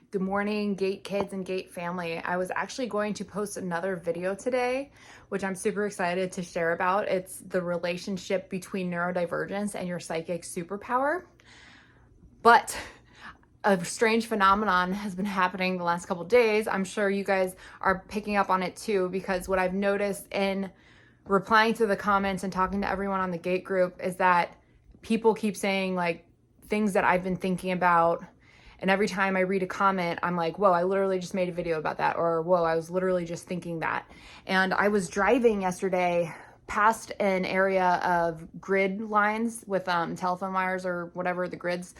Good morning, Gate kids and Gate family. I was actually going to post another video today, which I'm super excited to share about. It's the relationship between neurodivergence and your psychic superpower. But a strange phenomenon has been happening the last couple days. I'm sure you guys are picking up on it too, because what I've noticed in replying to the comments and talking to everyone on the Gate group is that people keep saying like things that I've been thinking about. And every time I read a comment, I'm like, whoa, I literally just made a video about that. Or whoa, I was literally just thinking that. And I was driving yesterday past an area of grid lines with telephone wires or whatever, the grids.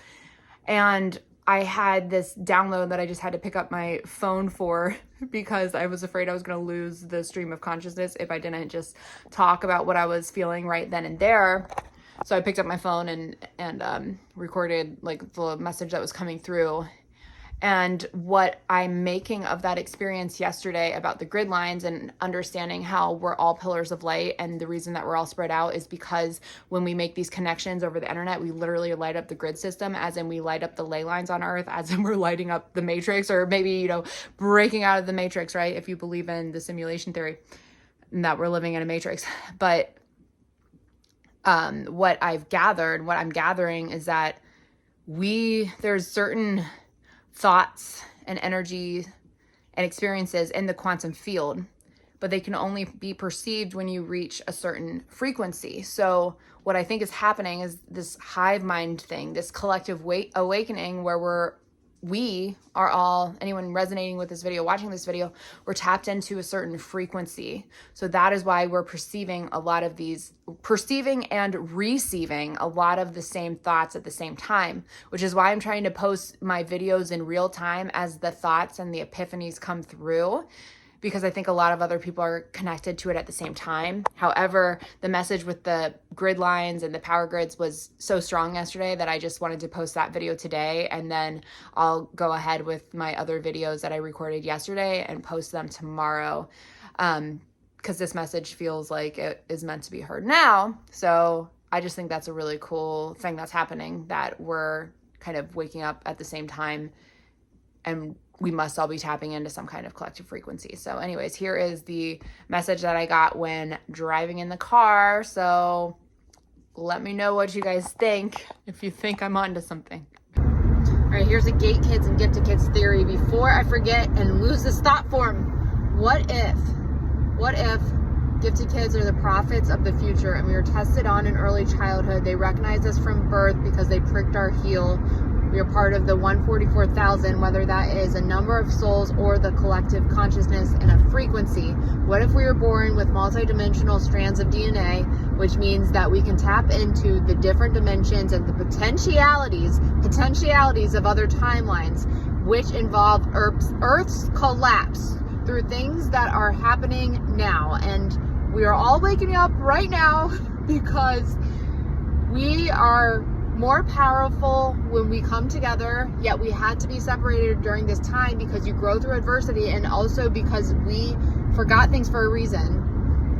And I had this download that I just had to pick up my phone for because I was afraid I was going to lose the stream of consciousness if I didn't just talk about what I was feeling right then and there. So I picked up my phone and recorded like the message that was coming through. And what I'm making of that experience yesterday about the grid lines and understanding how we're all pillars of light, and the reason that we're all spread out is because when we make these connections over the internet, we literally light up the grid system, as in we light up the ley lines on Earth, as in we're lighting up the matrix, or maybe, you know, breaking out of the matrix, right? If you believe in the simulation theory and that we're living in a matrix. But what I'm gathering is that there's certain thoughts and energy and experiences in the quantum field, but they can only be perceived when you reach a certain frequency. So what I think is happening is this hive mind thing, this collective awakening where we are all, anyone resonating with this video, watching this video, we're tapped into a certain frequency. So that is why we're perceiving and receiving a lot of the same thoughts at the same time, which is why I'm trying to post my videos in real time as the thoughts and the epiphanies come through, because I think a lot of other people are connected to it at the same time. However, the message with the grid lines and the power grids was so strong yesterday that I just wanted to post that video today, and then I'll go ahead with my other videos that I recorded yesterday and post them tomorrow, because this message feels like it is meant to be heard now. So I just think that's a really cool thing that's happening, that we're kind of waking up at the same time, and we must all be tapping into some kind of collective frequency. So anyways, here is the message that I got when driving in the car. So let me know what you guys think, if you think I'm onto something. All right, here's a Gate Kids and Gifted Kids theory. Before I forget and lose this thought form, what if gifted kids are the prophets of the future and we were tested on in early childhood? They recognized us from birth because they pricked our heel. We are part of the 144,000, whether that is a number of souls or the collective consciousness and a frequency. What if we were born with multidimensional strands of DNA, which means that we can tap into the different dimensions and the potentialities of other timelines, which involve Earth's collapse through things that are happening now. And we are all waking up right now because we are more powerful when we come together, yet we had to be separated during this time because you grow through adversity, and also because we forgot things for a reason.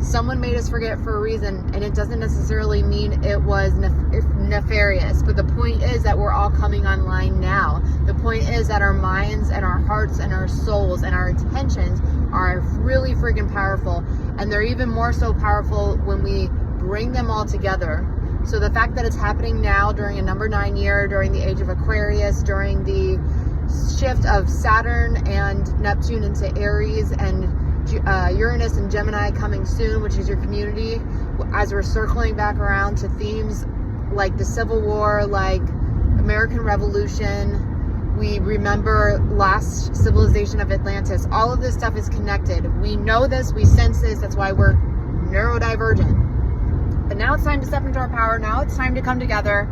Someone made us forget for a reason, and it doesn't necessarily mean it was nefarious, but the point is that we're all coming online now. The point is that our minds and our hearts and our souls and our intentions are really freaking powerful, and they're even more so powerful when we bring them all together. So the fact that it's happening now during a number 9 year, during the age of Aquarius, during the shift of Saturn and Neptune into Aries, and Uranus and Gemini coming soon, which is your community, as we're circling back around to themes like the Civil War, like American Revolution, we remember lost civilization of Atlantis. All of this stuff is connected. We know this, we sense this, that's why we're neurodivergent. But now it's time to step into our power. Now it's time to come together.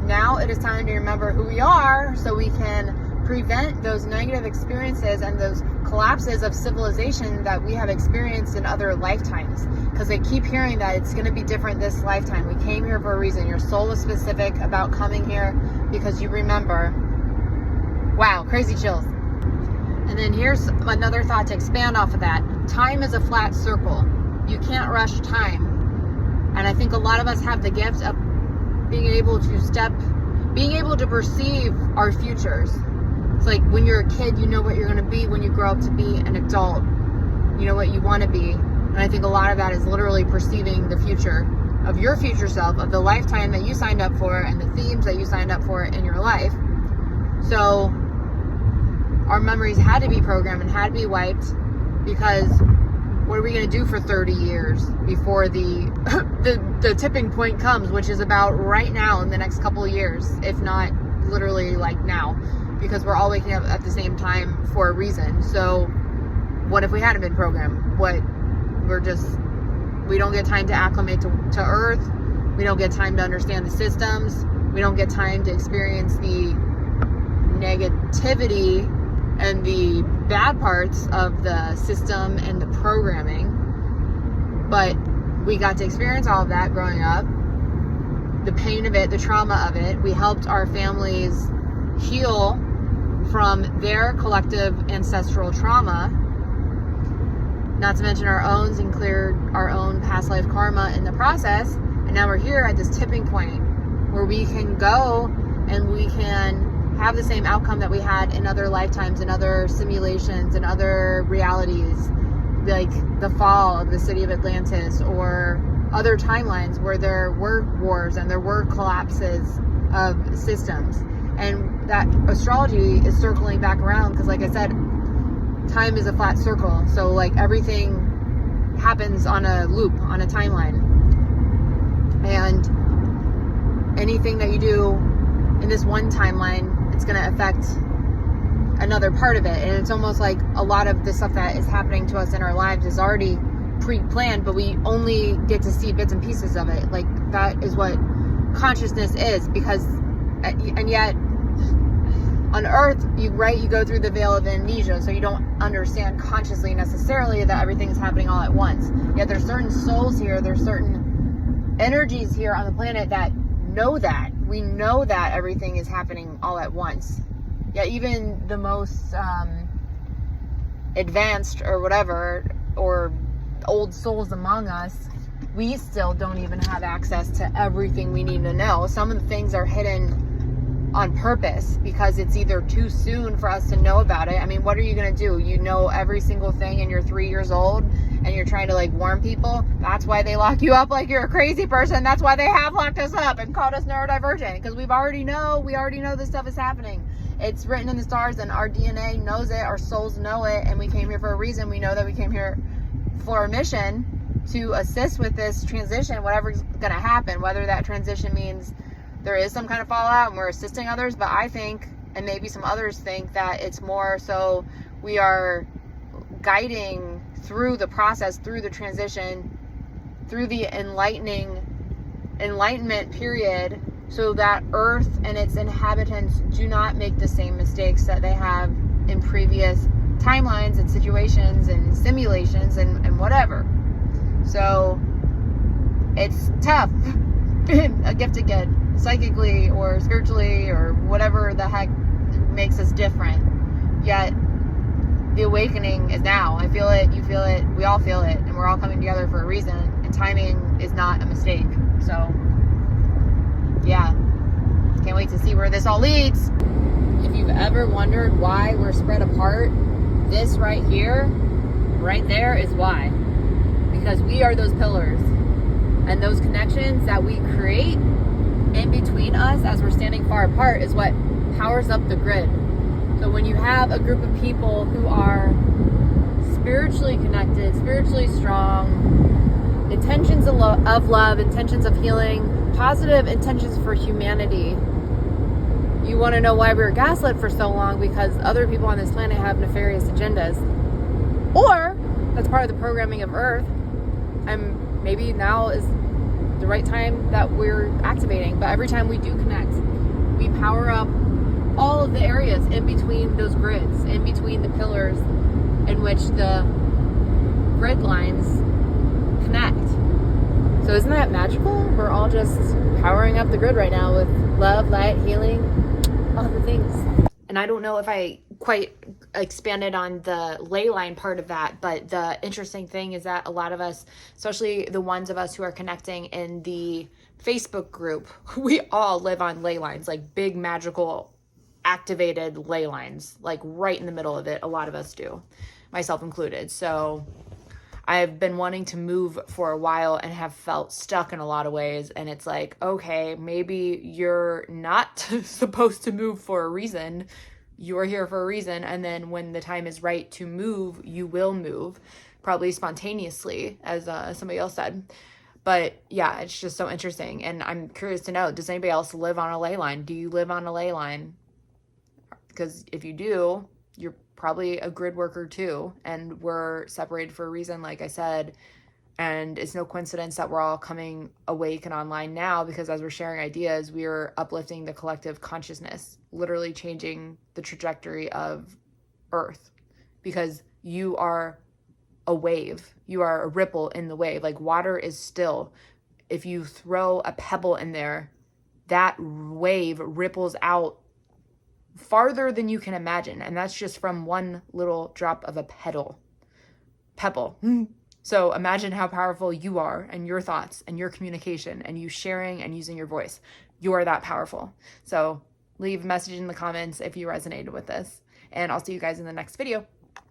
Now it is time to remember who we are, so we can prevent those negative experiences and those collapses of civilization that we have experienced in other lifetimes. Because I keep hearing that it's going to be different this lifetime. We came here for a reason. Your soul was specific about coming here because you remember. Wow, crazy chills. And then here's another thought to expand off of that. Time is a flat circle. You can't rush time. And I think a lot of us have the gift of being able to perceive our futures. It's like when you're a kid, you know what you're going to be. When you grow up to be an adult, you know what you want to be. And I think a lot of that is literally perceiving the future of your future self, of the lifetime that you signed up for and the themes that you signed up for in your life. So our memories had to be programmed and had to be wiped, because what are we going to do for 30 years before the tipping point comes, which is about right now in the next couple of years, if not literally like now, because we're all waking up at the same time for a reason. So what if we hadn't been programmed? We don't get time to acclimate to Earth. We don't get time to understand the systems. We don't get time to experience the negativity and the bad parts of the system and the programming. But we got to experience all of that growing up. The pain of it, the trauma of it. We helped our families heal from their collective ancestral trauma, not to mention our own, and cleared our own past life karma in the process. And now we're here at this tipping point where we can go and we can have the same outcome that we had in other lifetimes, in other simulations, in other realities, like the fall of the city of Atlantis, or other timelines where there were wars and there were collapses of systems. And that astrology is circling back around, because like I said, time is a flat circle. So like everything happens on a loop, on a timeline. And anything that you do in this one timeline, it's going to affect another part of it. And it's almost like a lot of the stuff that is happening to us in our lives is already pre-planned, but we only get to see bits and pieces of it. Like that is what consciousness is, because, and yet on Earth, you go through the veil of amnesia, so you don't understand consciously necessarily that everything is happening all at once. Yet there's certain souls here, there's certain energies here on the planet that know that. We know that everything is happening all at once. Yet even the most advanced or whatever, or old souls among us, we still don't even have access to everything we need to know. Some of the things are hidden on purpose because it's either too soon for us to know about it. I mean, what are you going to do? You know every single thing and you're 3 years old and you're trying to like warn people. That's why they lock you up like you're a crazy person. That's why they have locked us up and called us neurodivergent, because we already know this stuff is happening. It's written in the stars and our DNA knows it. Our souls know it. And we came here for a reason. We know that we came here for a mission to assist with this transition, whatever's going to happen, whether that transition means there is some kind of fallout and we're assisting others. But I think, and maybe some others think, that it's more so we are guiding through the process, through the transition, through the enlightenment period, so that Earth and its inhabitants do not make the same mistakes that they have in previous timelines and situations and simulations and whatever. So it's tough, a gifted kid, psychically or spiritually or whatever the heck makes us different. Yet the awakening is now. I feel it, you feel it, we all feel it, and we're all coming together for a reason, and timing is not a mistake. So yeah, can't wait to see where this all leads. If you've ever wondered why we're spread apart, this right here, right there is why. Because we are those pillars, and those connections that we create in between us as we're standing far apart is what powers up the grid. So when you have a group of people who are spiritually connected, spiritually strong, intentions of love, intentions of healing, positive intentions for humanity, you want to know why we were gaslit for so long? Because other people on this planet have nefarious agendas. Or that's part of the programming of Earth, and maybe now is the right time that we're activating. But every time we do connect, we power up all of the areas in between those grids, in between the pillars in which the grid lines connect. So isn't that magical? We're all just powering up the grid right now with love, light, healing, all the things. And I don't know if I quite expanded on the ley line part of that, but the interesting thing is that a lot of us, especially the ones of us who are connecting in the Facebook group, we all live on ley lines, like big magical activated ley lines, like right in the middle of it. A lot of us do, myself included. So I've been wanting to move for a while and have felt stuck in a lot of ways. And it's like, okay, maybe you're not supposed to move for a reason. You're here for a reason. And then when the time is right to move, you will move, probably spontaneously, as somebody else said. But yeah, it's just so interesting. And I'm curious to know, does anybody else live on a ley line? Do you live on a ley line? Because if you do, you're probably a grid worker too. And we're separated for a reason, like I said. And it's no coincidence that we're all coming awake and online now, because as we're sharing ideas, we are uplifting the collective consciousness, literally changing the trajectory of Earth, because you are a wave. You are a ripple in the wave. Like water is still. If you throw a pebble in there, that wave ripples out farther than you can imagine. And that's just from one little drop of a pebble. So imagine how powerful you are, and your thoughts and your communication and you sharing and using your voice. You are that powerful. So leave a message in the comments if you resonated with this. And I'll see you guys in the next video.